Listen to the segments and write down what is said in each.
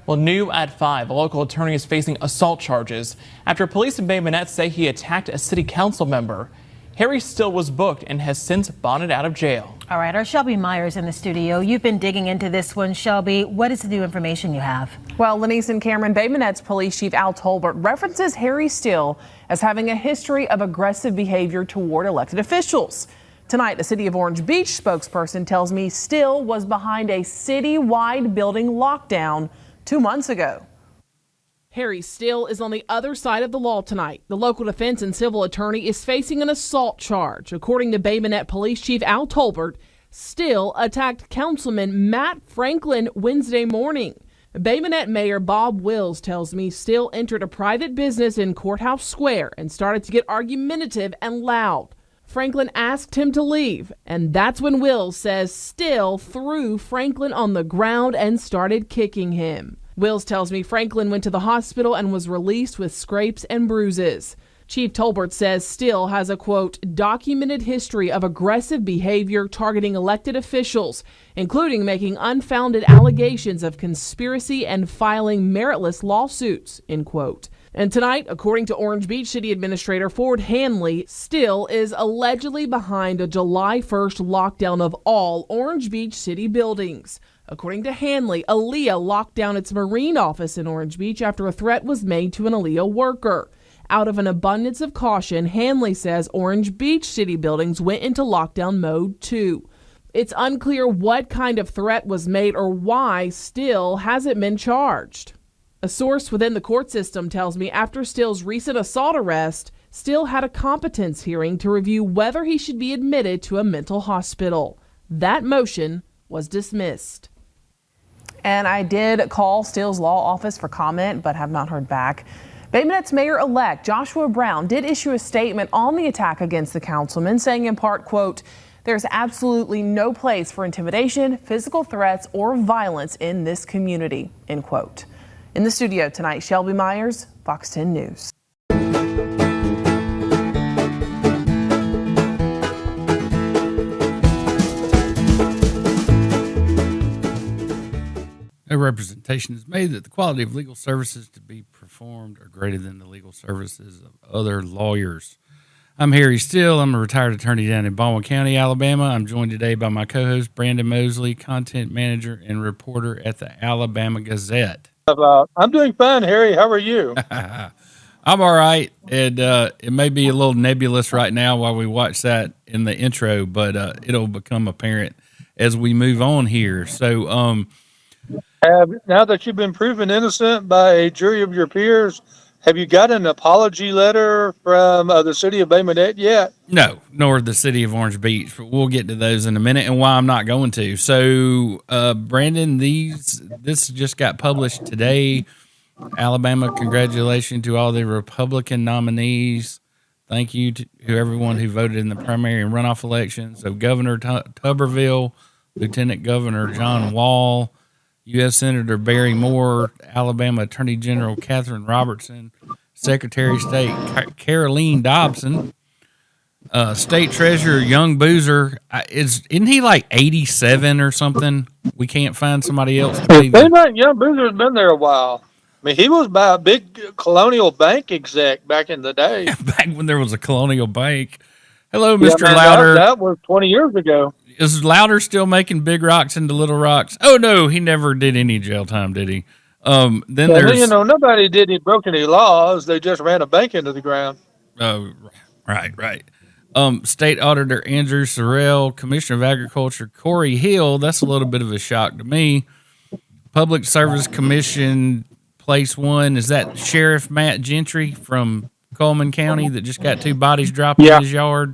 Well, new at 5, a local attorney is facing assault charges after police in Bay Minette say he attacked a city council member. Harry Still was booked and has since bonded out of jail. All right, our Shelby Myers in the studio. You've been digging into this one, Shelby. What is the new information you have? Well, Lenise and Cameron, Bay Minette's Police Chief Al Tolbert references Harry Still as having a history of aggressive behavior toward elected officials. Tonight, the City of Orange Beach spokesperson tells me Still was behind a citywide building lockdown 2 months ago. Harry Still is on the other side of the law tonight. The local defense and civil attorney is facing an assault charge. According to Bay Minette Police Chief Al Tolbert, Still attacked Councilman Matt Franklin Wednesday morning. Bay Minette Mayor Bob Wills tells me Still entered a private business in Courthouse Square and started to get argumentative and loud. Franklin asked him to leave, and that's when Wills says Still threw Franklin on the ground and started kicking him. Wills tells me Franklin went to the hospital and was released with scrapes and bruises. Chief Tolbert says Still has a, quote, documented history of aggressive behavior targeting elected officials, including making unfounded allegations of conspiracy and filing meritless lawsuits, end quote. And tonight, according to Orange Beach City Administrator Ford Hanley, Still is allegedly behind a July 1st lockdown of all Orange Beach City buildings. According to Hanley, Aaliyah locked down its marine office in Orange Beach after a threat was made to an Aaliyah worker. Out of an abundance of caution, Hanley says Orange Beach City buildings went into lockdown mode too. It's unclear what kind of threat was made or why Still hasn't been charged. A source within the court system tells me after Still's recent assault arrest, Still had a competence hearing to review whether he should be admitted to a mental hospital. That motion was dismissed. And I did call Still's law office for comment, but have not heard back. Bay Minette's mayor-elect Joshua Brown did issue a statement on the attack against the councilman, saying in part, quote, "There's absolutely no place for intimidation, physical threats, or violence in this community," end quote. In the studio tonight, Shelby Myers, Fox 10 News. No representation is made that the quality of legal services to be performed are greater than the legal services of other lawyers. I'm Harry Still. I'm a retired attorney down in Baldwin County, Alabama. I'm joined today by my co-host, Brandon Mosley, content manager and reporter at the Alabama Gazette. I'm doing fine, Harry. How are you? I'm all right. And it may be a little nebulous right now while we watch that in the intro, but it'll become apparent as we move on here. So, now that you've been proven innocent by a jury of your peers, have you got an apology letter from the city of Bay Minette yet? No, nor the city of Orange Beach, but we'll get to those in a minute and why I'm not going to. So, Brandon, this just got published today. Alabama, congratulations to all the Republican nominees. Thank you to everyone who voted in the primary and runoff elections. So, Governor Tubberville, Lieutenant Governor John Wall, U.S. Senator Barry Moore, Alabama Attorney General Catherine Robertson, Secretary of State Caroline Dobson, State Treasurer Young Boozer. Isn't he like 87 or something? We can't find somebody else. Young Boozer's been there a while. I mean, he was by a big Colonial Bank exec back in the day. Back when there was a Colonial Bank. Hello, Mr. Louder. That was 20 years ago. Is Louder still making big rocks into little rocks? Oh, no, he never did any jail time, did he? There's... nobody broke any laws. They just ran a bank into the ground. Oh, right. State Auditor Andrew Sorrell, Commissioner of Agriculture Corey Hill. That's a little bit of a shock to me. Public Service Commission, place one. Is that Sheriff Matt Gentry from Coleman County that just got 2 bodies dropped in his yard?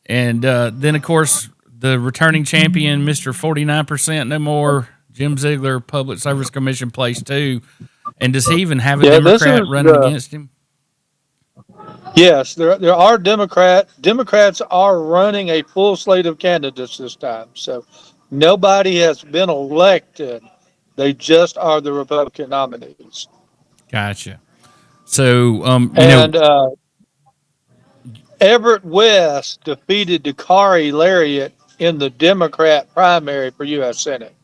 And then, of course, the returning champion, Mr. 49% No More, Jim Ziegler, Public Service Commission, place 2. And does he even have a Democrat running against him? Yes, there are Democrats are running a full slate of candidates this time. So nobody has been elected. They just are the Republican nominees. Gotcha. So, Everett West defeated Dakari Lariat in the Democrat primary for U.S. Senate.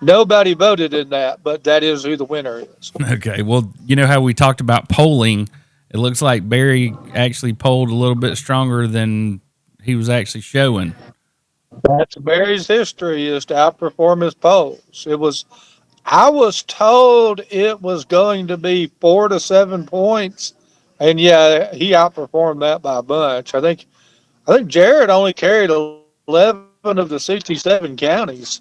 Nobody voted in that, but that is who the winner is. Okay. Well, you know how we talked about polling? It looks like Barry actually polled a little bit stronger than he was actually showing. That's Barry's history, is to outperform his polls. I was told it was going to be 4 to 7 points, and yeah, he outperformed that by a bunch. I think Jared only carried 11 of the 67 counties.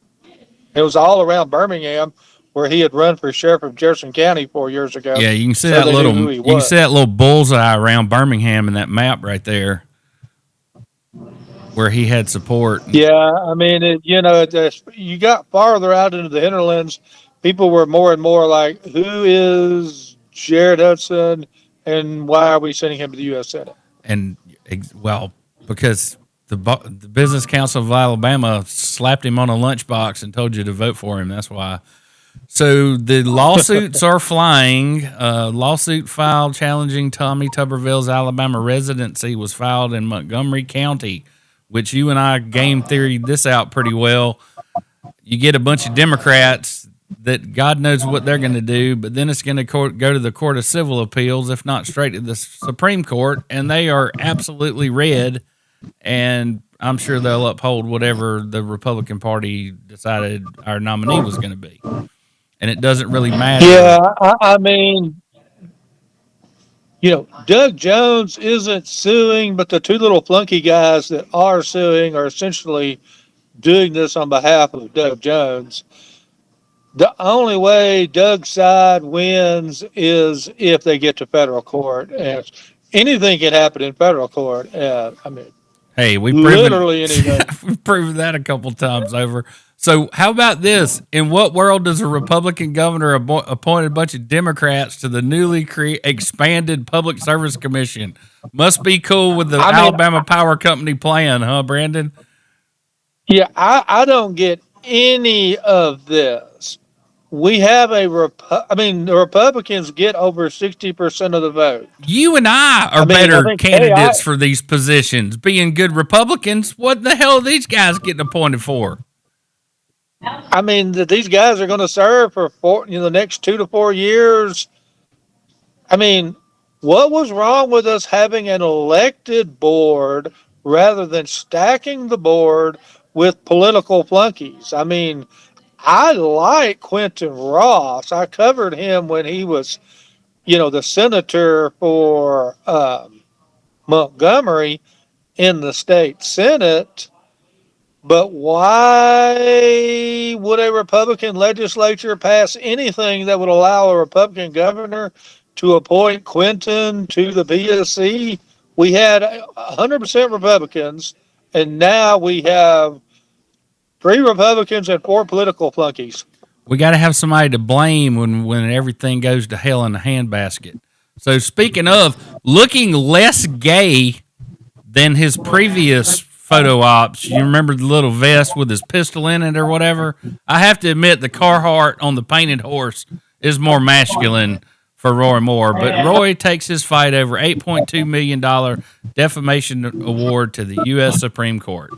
It was all around Birmingham, where he had run for sheriff of Jefferson County 4 years ago. Yeah, you can see So they knew who he you can was. see that little bullseye around Birmingham in that map right there, where he had support. Yeah, I mean, you got farther out into the hinterlands, people were more and more like, who is Jared Hudson, and why are we sending him to the U.S. Senate? And well, because the Business Council of Alabama slapped him on a lunchbox and told you to vote for him. That's why. So the lawsuits are flying. Lawsuit filed challenging Tommy Tubberville's Alabama residency was filed in Montgomery County, which you and I game theoried this out pretty well. You get a bunch of Democrats that God knows what they're going to do, but then it's going to go to the Court of Civil Appeals, if not straight to the Supreme Court, and they are absolutely red, and I'm sure they'll uphold whatever the Republican Party decided our nominee was going to be. And it doesn't really matter. Yeah, I mean, Doug Jones isn't suing, but the two little flunky guys that are suing are essentially doing this on behalf of Doug Jones. The only way Doug's side wins is if they get to federal court. And anything can happen in federal court. Hey, literally anything. We've proven that a couple times over. So how about this? In what world does a Republican governor appoint a bunch of Democrats to the newly expanded Public Service Commission? Must be cool with the Alabama Power Company plan, huh, Brandon? Yeah, I don't get any of this. We have the Republicans get over 60% of the vote. You and I are better candidates for these positions. Being good Republicans, what the hell are these guys getting appointed for? I mean, these guys are going to serve for the next 2 to 4 years. I mean, what was wrong with us having an elected board rather than stacking the board with political flunkies? I mean, I like Quentin Ross. I covered him when he was, the senator for Montgomery in the state Senate. But why would a Republican legislature pass anything that would allow a Republican governor to appoint Quentin to the PSC? We had 100% Republicans, and now we have 3 Republicans and 4 political flunkies. We got to have somebody to blame when everything goes to hell in a handbasket. So speaking of looking less gay than his previous photo ops, you remember the little vest with his pistol in it or whatever? I have to admit the Carhartt on the painted horse is more masculine for Roy Moore, but Roy takes his fight over $8.2 million defamation award to the U.S. Supreme Court.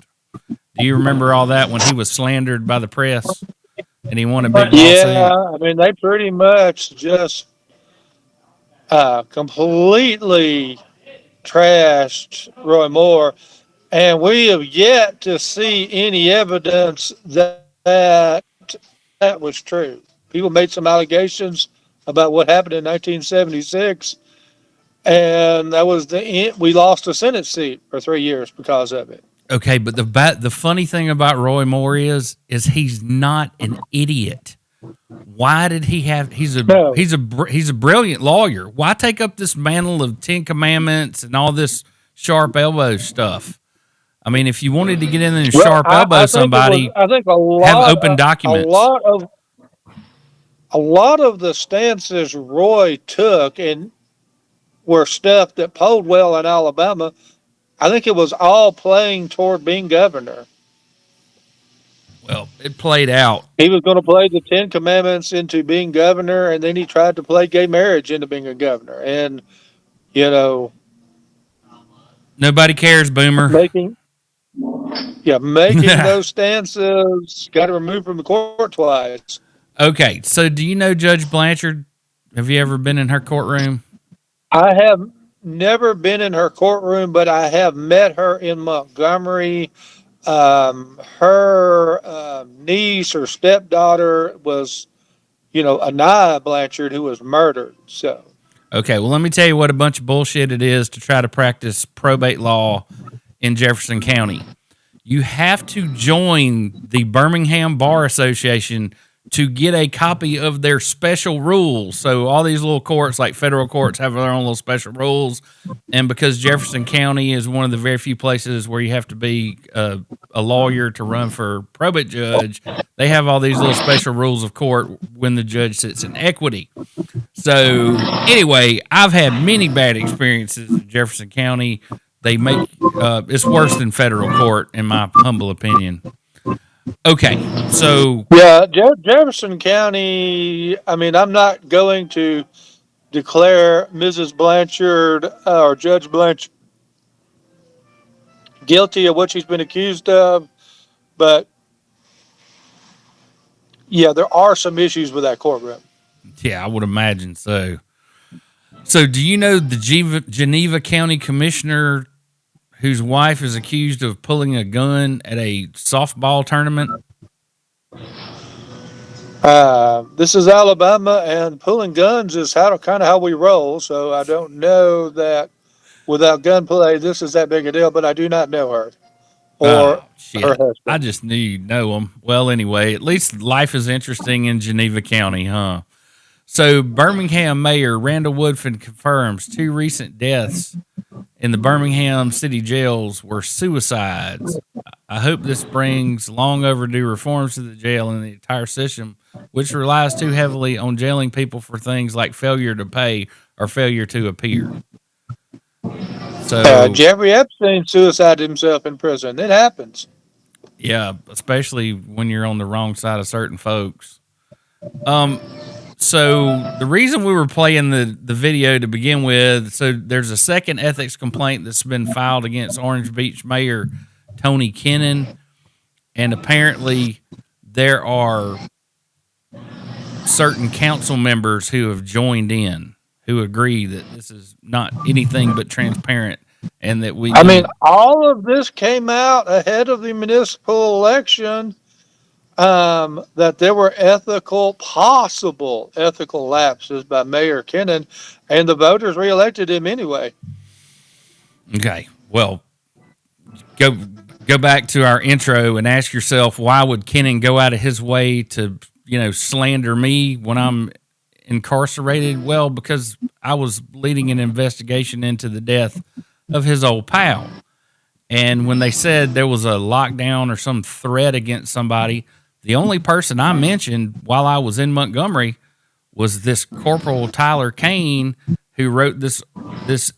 Do you remember all that when he was slandered by the press and he won a big lawsuit? Yeah, I mean, they pretty much just completely trashed Roy Moore. And we have yet to see any evidence that was true. People made some allegations about what happened in 1976, and that was the end. We lost a Senate seat for 3 years because of it. Okay, but the funny thing about Roy Moore is he's not an idiot. Why did he have? He's a brilliant lawyer. Why take up this mantle of 10 Commandments and all this sharp elbow stuff? I mean, if you wanted to get in there and sharp elbow somebody, I think have open documents. A lot of the stances Roy took and were stuff that polled well in Alabama. I think it was all playing toward being governor. Well, it played out. He was going to play the 10 Commandments into being governor, and then he tried to play gay marriage into being a governor. And, nobody cares, Boomer. making those stances, got removed from the court twice. Okay, so do you know Judge Blanchard? Have you ever been in her courtroom? I have never been in her courtroom, but I have met her in Montgomery. Her niece or stepdaughter was, Anaya Blanchard, who was murdered. So, okay, well, let me tell you what a bunch of bullshit it is to try to practice probate law in Jefferson County. You have to join the Birmingham Bar Association to get a copy of their special rules. So all these little courts, like federal courts, have their own little special rules. And because Jefferson County is one of the very few places where you have to be a lawyer to run for probate judge, they have all these little special rules of court when the judge sits in equity. So anyway, I've had many bad experiences in Jefferson County. They make it's worse than federal court, in my humble opinion. Okay, so Jefferson County. I mean, I'm not going to declare Mrs. Blanchard or Judge Blanchard guilty of what she's been accused of, but there are some issues with that courtroom. Yeah, I would imagine so. So, do you know the Geneva County Commissioner whose wife is accused of pulling a gun at a softball tournament? This is Alabama, and pulling guns is kind of how we roll. So I don't know that without gunplay, this is that big a deal. But I do not know her or her husband. I just knew you'd know them. Well, anyway, at least life is interesting in Geneva County, huh? So, Birmingham Mayor Randall Woodfin confirms 2 recent deaths in the Birmingham city jails were suicides. I hope this brings long overdue reforms to the jail and the entire system, which relies too heavily on jailing people for things like failure to pay or failure to appear. So, Jeffrey Epstein suicided himself in prison. It happens. Yeah, especially when you're on the wrong side of certain folks. So the reason we were playing the video to begin with, so there's a second ethics complaint that's been filed against Orange Beach Mayor Tony Kennon, and apparently there are certain council members who have joined in who agree that this is not anything but transparent and that all of this came out ahead of the municipal election. That there were possible ethical lapses by Mayor Kennon, and the voters reelected him anyway. Okay, well, go back to our intro and ask yourself, why would Kennon go out of his way to, slander me when I'm incarcerated? Well, because I was leading an investigation into the death of his old pal. And when they said there was a lockdown or some threat against somebody, the only person I mentioned while I was in Montgomery was this Corporal Tyler Kane, who wrote this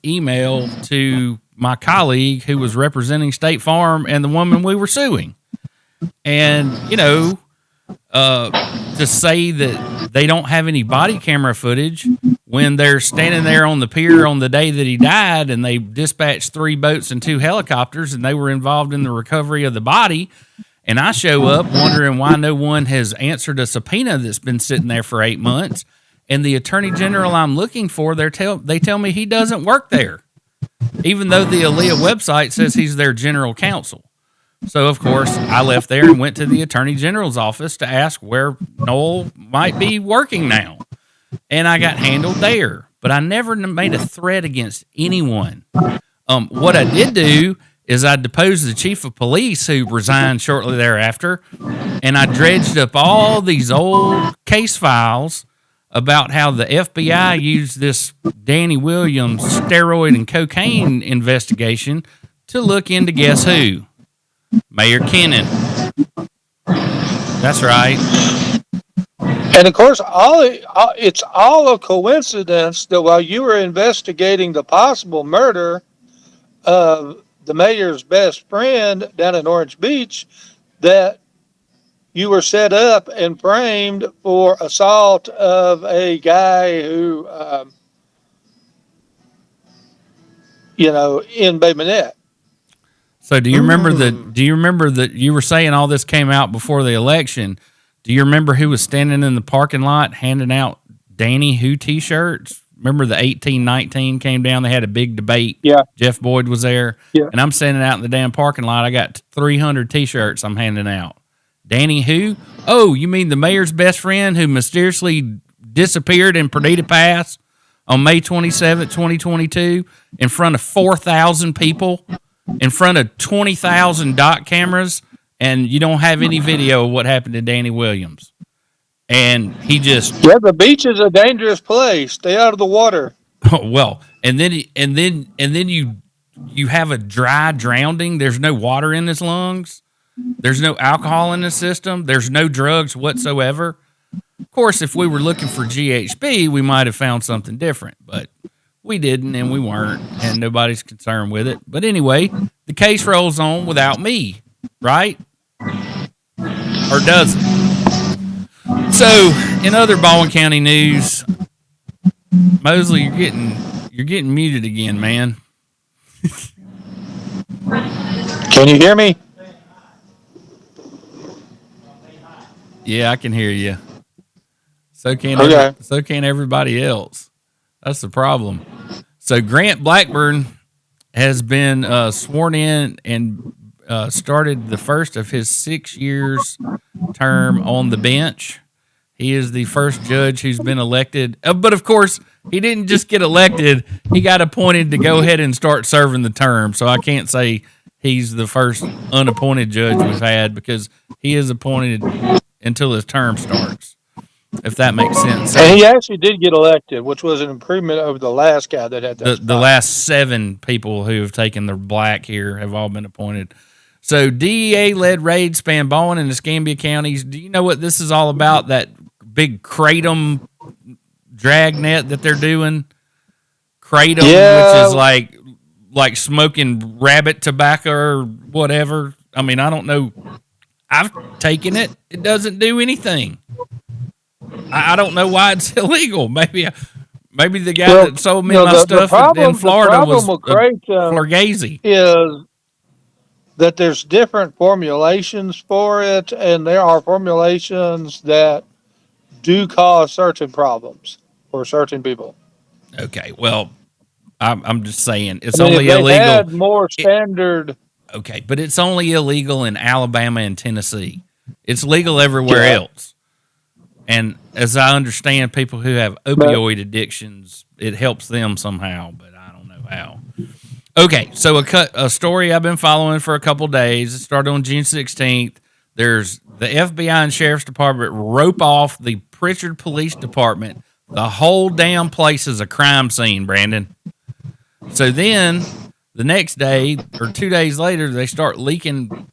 email to my colleague who was representing State Farm and the woman we were suing. And, to say that they don't have any body camera footage when they're standing there on the pier on the day that he died, and they dispatched 3 boats and 2 helicopters, and they were involved in the recovery of the body. And I show up wondering why no one has answered a subpoena that's been sitting there for 8 months. And the attorney general I'm looking for, they tell me he doesn't work there, even though the Aaliyah website says he's their general counsel. So, of course, I left there and went to the attorney general's office to ask where Noel might be working now. And I got handled there. But I never made a threat against anyone. What I did do is I deposed the chief of police, who resigned shortly thereafter, and I dredged up all these old case files about how the FBI used this Danny Williams steroid and cocaine investigation to look into guess who? Mayor Kennon. That's right. And of course, it's all a coincidence that while you were investigating the possible murder of the mayor's best friend down in Orange Beach, that you were set up and framed for assault of a guy who, in Bay Minette. So do you remember that you were saying all this came out before the election? Do you remember who was standing in the parking lot handing out Danny Who t-shirts? Remember the 1819 came down? They had a big debate. Yeah. Jeff Boyd was there. Yeah. And I'm standing out in the damn parking lot. I got 300 t-shirts I'm handing out. Danny who? Oh, you mean the mayor's best friend who mysteriously disappeared in Perdita Pass on May 27th, 2022 in front of 4,000 people, in front of 20,000 dot cameras, and you don't have any video of what happened to Danny Williams. And he just the beach is a dangerous place. Stay out of the water. well, and then you have a dry drowning. There's no water in his lungs. There's no alcohol in the system. There's no drugs whatsoever. Of course, if we were looking for GHB, we might have found something different, but we didn't, and we weren't, and nobody's concerned with it. But anyway, the case rolls on without me, right? Or does it? So, in other Baldwin County news, Mosley, you're getting muted again, man. Can you hear me? Yeah, I can hear you. So can everybody else. That's the problem. So Grant Blackburn has been sworn in and started the first of his 6 years term on the bench. He is the first judge who's been elected. But of course, he didn't just get elected. He got appointed to go ahead and start serving the term. So I can't say he's the first unappointed judge we've had because he is appointed until his term starts, if that makes sense. And he actually did get elected, which was an improvement over the last guy that had that. The last 7 people who have taken the black here have all been appointed. So DEA-led raid spanned Baldwin and Escambia counties. Do you know what this is all about, that big kratom drag net that they're doing? Kratom, which is like smoking rabbit tobacco or whatever. I mean, I don't know. I've taken it. It doesn't do anything. I don't know why it's illegal. Maybe the guy that sold me my stuff in Florida was Florgazy. Is that there's different formulations for it, and there are formulations that do cause certain problems for certain people. Okay, well, I'm just saying it's only illegal. Had more standard. Okay, but it's only illegal in Alabama and Tennessee. It's legal everywhere else. And as I understand, people who have opioid addictions, it helps them somehow, but I don't know how. Okay, so a story I've been following for a couple days. It started on June 16th. There's the FBI and Sheriff's Department rope off the Prichard Police Department. The whole damn place is a crime scene, Brandon. So then the next day or 2 days later, they start leaking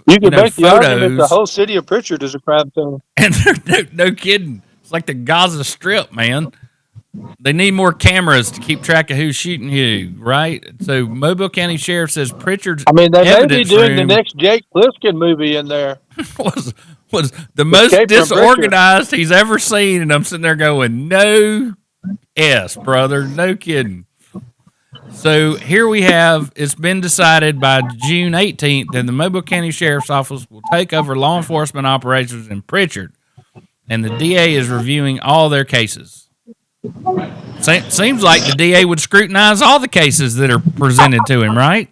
You can make the photos. argument the whole city of Prichard is a crime scene. And no kidding. It's like the Gaza Strip, man. They need more cameras to keep track of who's shooting who, right? So Mobile County Sheriff says Prichard's they may be doing room the next Jake Plissken movie in there. was the most disorganized he's ever seen, and I'm sitting there going, no brother, no kidding. So here we have, it's been decided by June 18th that the Mobile County Sheriff's Office will take over law enforcement operations in Prichard, and the DA is reviewing all their cases. Seems like the DA would scrutinize all the cases that are presented to him, right?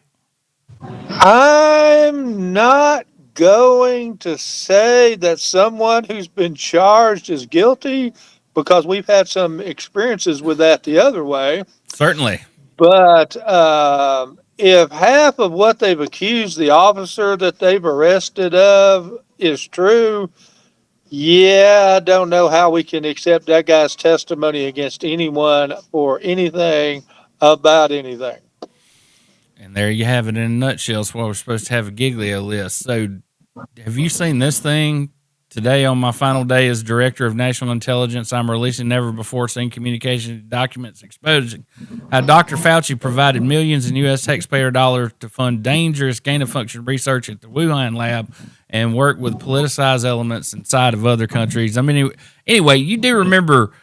I'm not going to say that someone who's been charged is guilty because we've had some experiences with that the other way. Certainly. But if half of what they've accused the officer that they've arrested of is true, I don't know how we can accept that guy's testimony against anyone or anything about anything. And there you have it in a nutshell. It's why we're supposed to have a Giglio list. So have you seen this thing? Today, on my final day as Director of National Intelligence, I'm releasing never-before-seen communication documents exposing how Dr. Fauci provided millions in U.S. taxpayer dollars to fund dangerous gain-of-function research at the Wuhan lab and work with politicized elements inside of other countries. I mean, anyway, you do remember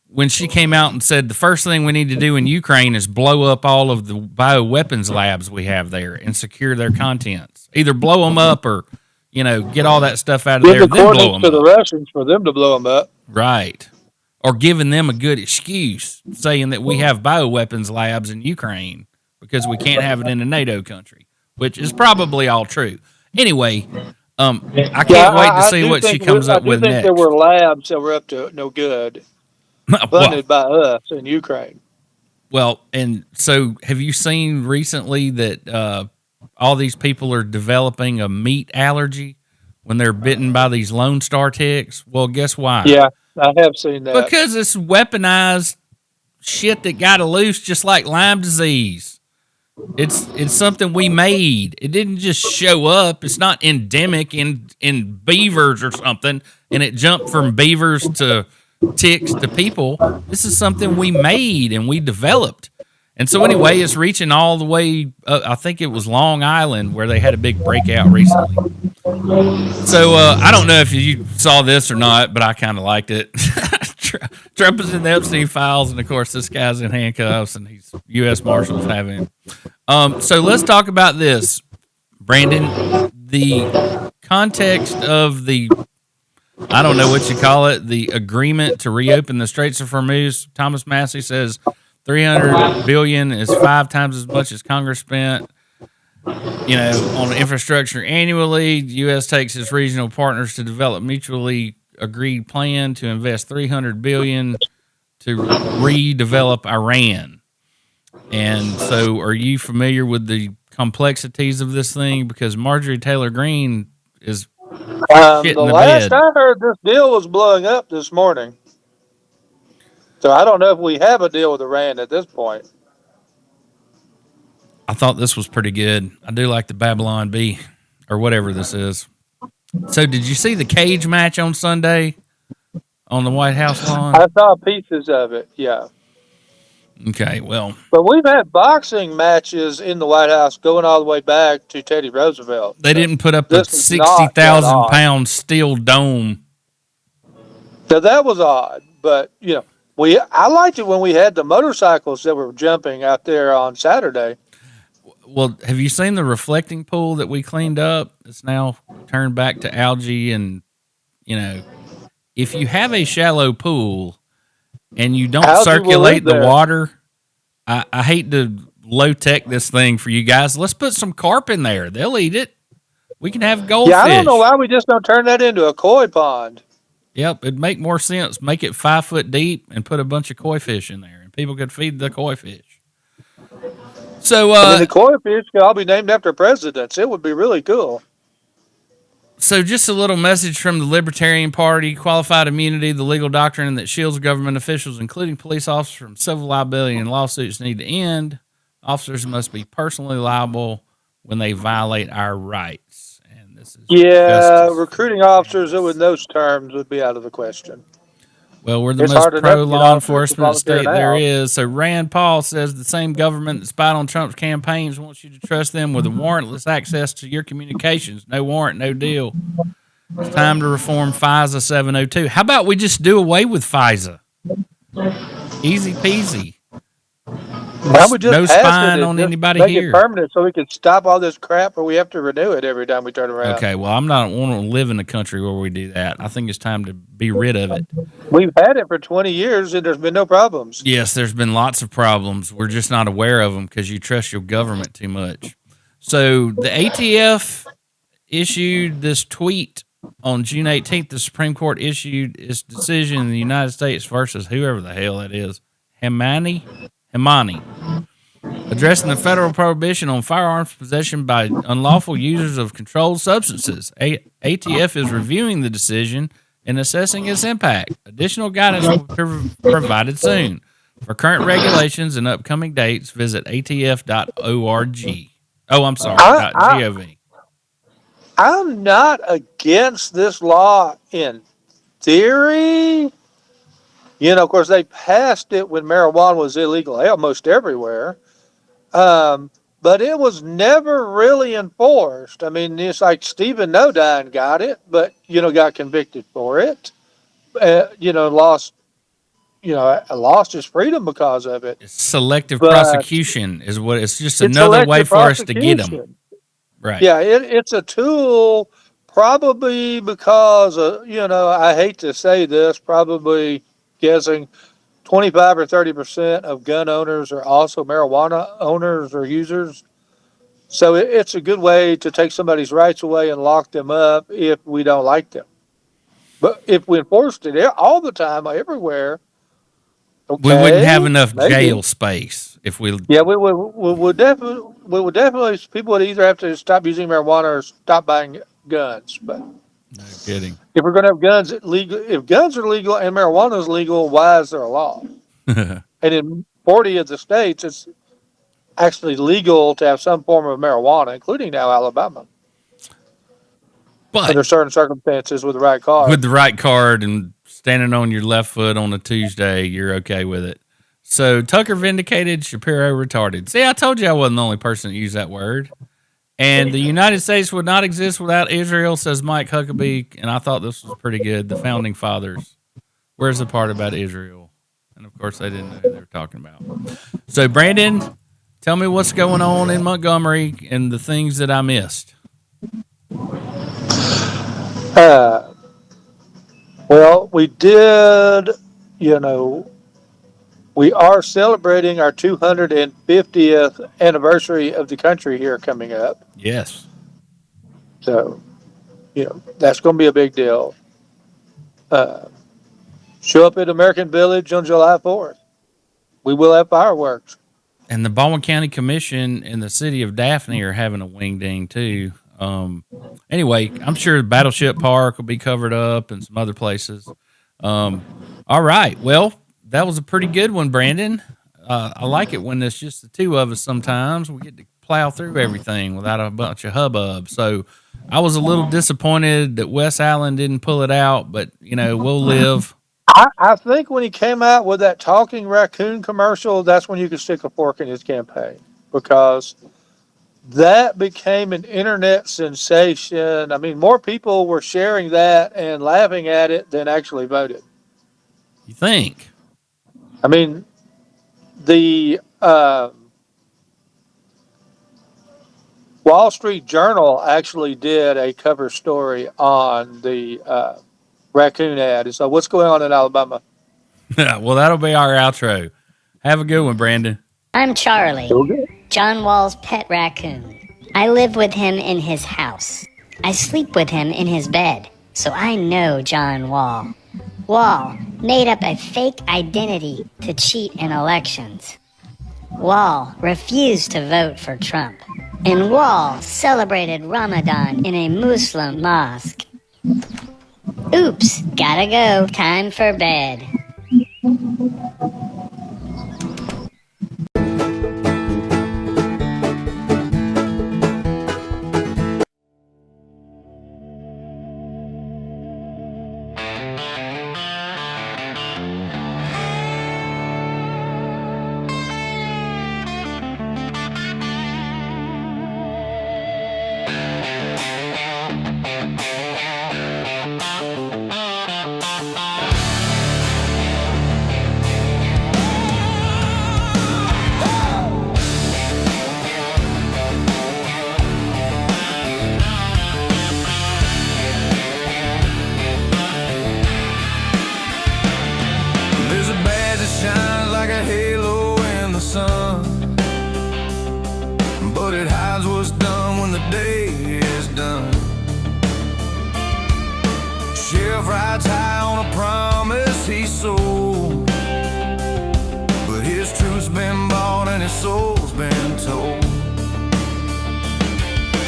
when she came out and said the first thing we need to do in Ukraine is blow up all of the bioweapons labs we have there and secure their contents. Either blow them up or, get all that stuff out of there, Give then the blow coordinates them to up. the Russians for them to blow them up. Right. Or giving them a good excuse, saying that we have bioweapons labs in Ukraine because we can't have it in a NATO country, which is probably all true. Anyway, I can't wait to see what she comes up with I do think next. there were labs that were up to no good, funded by us in Ukraine. Well, and so have you seen recently that all these people are developing a meat allergy when they're bitten by these Lone Star ticks? Well, guess why? Yeah, I have seen that. Because it's weaponized shit that got loose, just like Lyme disease. It's something we made. It didn't just show up. It's not endemic in beavers or something, and it jumped from beavers to ticks to people. This is something we made and we developed. And so anyway, it's reaching all the way, I think it was Long Island where they had a big breakout recently. So I don't know if you saw this or not, but I kind of liked it. Trump is in the Epstein files, and of course this guy's in handcuffs, and he's U.S. Marshals having him. So let's talk about this, Brandon. The context of the, I don't know what you call it, the agreement to reopen the Straits of Hormuz. Thomas Massey says $300 billion is 5 times as much as Congress spent, on infrastructure annually. The U.S. takes its regional partners to develop mutually agreed plan to invest $300 billion to redevelop Iran. And so, are you familiar with the complexities of this thing? Because Marjorie Taylor Greene is shitting the the last bed. I heard, this deal was blowing up this morning. So I don't know if we have a deal with Iran at this point. I thought this was pretty good. I do like the Babylon Bee, or whatever this is. So, did you see the cage match on Sunday on the White House lawn? I saw pieces of it, yeah. Okay, well. But we've had boxing matches in the White House going all the way back to Teddy Roosevelt. They didn't put up a This is not that 60,000-pound steel dome. So that was odd. But, I liked it when we had the motorcycles that were jumping out there on Saturday. Well, have you seen the reflecting pool that we cleaned up? It's now turned back to algae, and if you have a shallow pool and you don't circulate the water, I hate to low tech this thing for you guys. Let's put some carp in there. They'll eat it. We can have goldfish. Yeah, I don't know why we just don't turn that into a koi pond. Yep, it'd make more sense. Make it 5 foot deep and put a bunch of koi fish in there, and people could feed the koi fish. So, the koi fish could all be named after presidents. It would be really cool. So just a little message from the Libertarian Party: qualified immunity, the legal doctrine that shields government officials, including police officers, from civil liability and lawsuits, need to end. Officers must be personally liable when they violate our rights. And this is recruiting officers with those terms would be out of the question. Well, we're the most pro-law enforcement state there is. So Rand Paul says the same government that spied on Trump's campaigns wants you to trust them with a warrantless access to your communications. No warrant, no deal. It's time to reform FISA 702. How about we just do away with FISA? Easy peasy. No spying on anybody make here. It permanent so we can stop all this crap, or we have to renew it every time we turn around. Okay, well, I'm not want to live in a country where we do that. I think it's time to be rid of it. We've had it for 20 years, and there's been no problems. Yes, there's been lots of problems. We're just not aware of them because you trust your government too much. So the ATF issued this tweet on June 18th. The Supreme Court issued its decision in the United States versus whoever the hell that is, Hemani, addressing the federal prohibition on firearms possession by unlawful users of controlled substances. ATF is reviewing the decision and assessing its impact. Additional guidance will be provided soon. For current regulations and upcoming dates, visit atf.org. Oh, I'm sorry, .gov. I'm not against this law in theory. Of course, they passed it when marijuana was illegal almost everywhere. But it was never really enforced. I mean, it's like Stephen Nodine got it, but, got convicted for it. Lost lost his freedom because of it. Selective But prosecution is what it's just it's another way selective for us to get them. prosecution. Right. Yeah, it's a tool, probably because, I hate to say this, probably guessing 25 or 30% of gun owners are also marijuana owners or users. So it's a good way to take somebody's rights away and lock them up if we don't like them. But if we enforced it all the time, everywhere, We wouldn't have okay, enough maybe. jail space if we. Yeah, we would definitely, people would either have to stop using marijuana or stop buying guns. But No kidding. if we're going to have guns legal, if guns are legal and marijuana is legal, why is there a law? And in 40 of the states, it's actually legal to have some form of marijuana, including now Alabama, But under certain circumstances with the right card. with the right card and standing on your left foot on a Tuesday, you're okay with it. So Tucker vindicated, Shapiro retarded. See, I told you I wasn't the only person that used that word. And the United States would not exist without Israel, says Mike Huckabee. And I thought this was pretty good. The founding fathers. Where's the part about Israel? And of course, they didn't know who they were talking about. So, Brandon, tell me what's going on in Montgomery and the things that I missed. Well, we did, we are celebrating our 250th anniversary of the country here coming up. Yes. So, that's going to be a big deal. Show up at American Village on July 4th. We will have fireworks. And the Baldwin County Commission and the city of Daphne are having a wing ding too. Anyway, I'm sure Battleship Park will be covered up and some other places. All right. Well, that was a pretty good one, Brandon. I like it when it's just the two of us sometimes. We get to plow through everything without a bunch of hubbub. So I was a little disappointed that Wes Allen didn't pull it out, but, we'll live. I think when he came out with that talking raccoon commercial, that's when you could stick a fork in his campaign, because that became an internet sensation. I mean, more people were sharing that and laughing at it than actually voted. You think? I mean, the Wall Street Journal actually did a cover story on the raccoon ad. So what's going on in Alabama? Well, that'll be our outro. Have a good one, Brandon. I'm Charlie, John Wall's pet raccoon. I live with him in his house. I sleep with him in his bed, so I know John Wall. Wall made up a fake identity to cheat in elections. Wall refused to vote for Trump. And Wall celebrated Ramadan in a Muslim mosque. Oops, gotta go. Time for bed. There's a badge that shines like a halo in the sun, but it hides what's done when the day is done. Sheriff rides high on a promise he sold, but his truth's been bought and his soul's been told.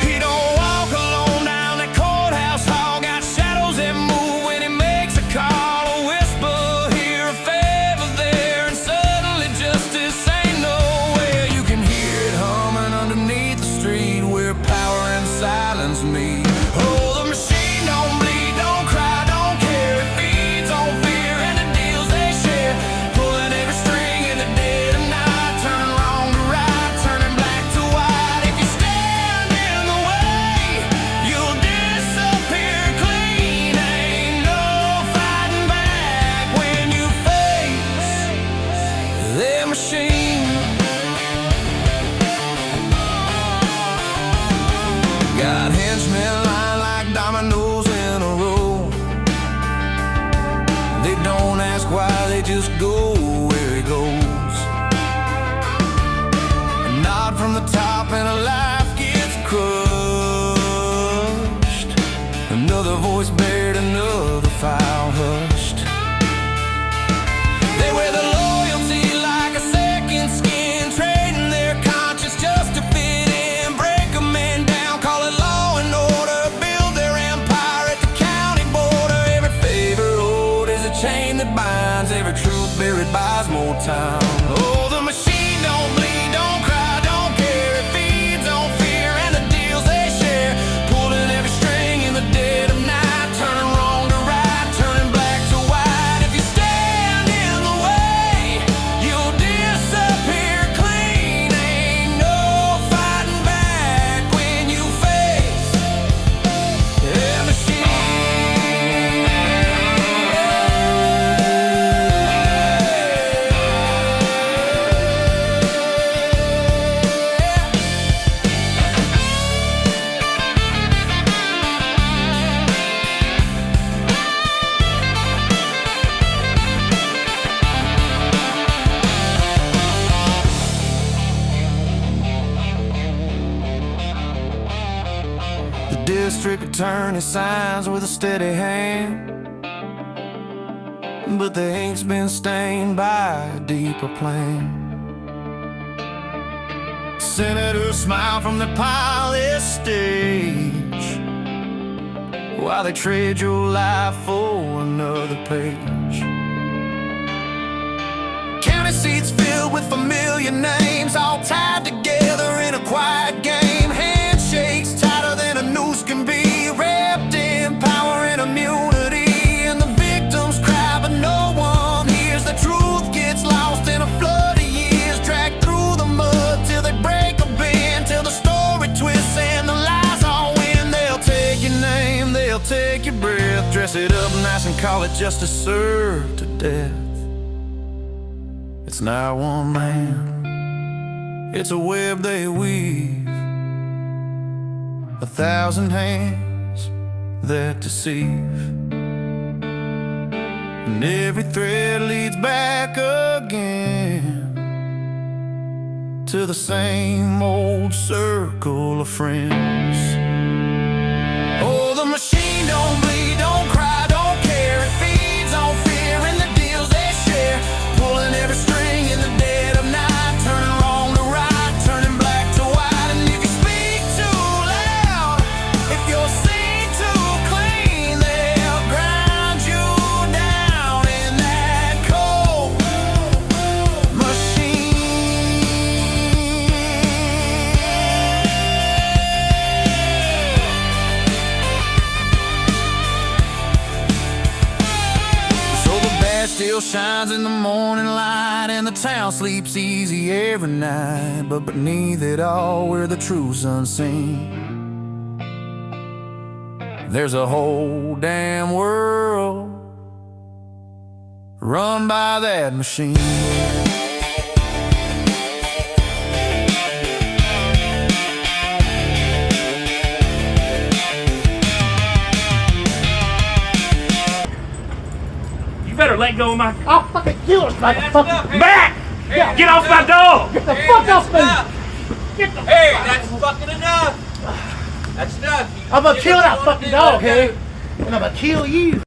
He don't walk alone down the courthouse hall, got shadows that move when he makes a call, a whisper here, a favor there, and suddenly justice ain't nowhere. You can hear it humming underneath the street where power and silence meet. Oh, the machine don't bleed, don't cry, don't care. It feeds on fear and the deals they share, pulling every string in the dead of night, turning wrong to right, turning black spirit buys more time. Oh, the machine don't bleed, don't cry, don't care. It feeds on fear and the deals they share. Pulling every string in the dead of night, turning wrong to right, turning black to white. If you stand in the way, you'll disappear clean. Ain't no fighting back when you face a machine. The district attorney signs with a steady hand, but the ink's been stained by a deeper plan. Senators smile from their polished stage while they trade your life for another page. County seats filled with familiar names, all tied together in a quiet game. Handshakes tighter than a noose can be, wrapped in power and immunity. And the victims cry, but no one hears. The truth gets lost in a flood of years, dragged through the mud till they break a bend, till the story twists and the lies all win. They'll take your name, they'll take your breath, dress it up nice and call it justice served to death. It's not one man, it's a web they weave, 1,000 hands that deceive, and every thread leads back again to the same old circle of friends. Oh, the machine don't bleed, don't cry, don't care. It feeds on fear and the deals they share, pulling every string in the dead of night, turning wrong to right, turning black to white. And if you speak too loud, if you're seen too clean, they'll grind you down in that cold machine. So the badge still shines in the morning light, and the town sleeps easy every night. But beneath it all, where the truth's unseen, there's a whole damn world run by that machine. You better let go of my. I'll fucking kill her, motherfucker. Back! Get off my dog! Get the fuck off me! Get the Hey, that's fucking enough. That's enough. I'm gonna kill that fucking dog, hey? And I'm gonna kill you.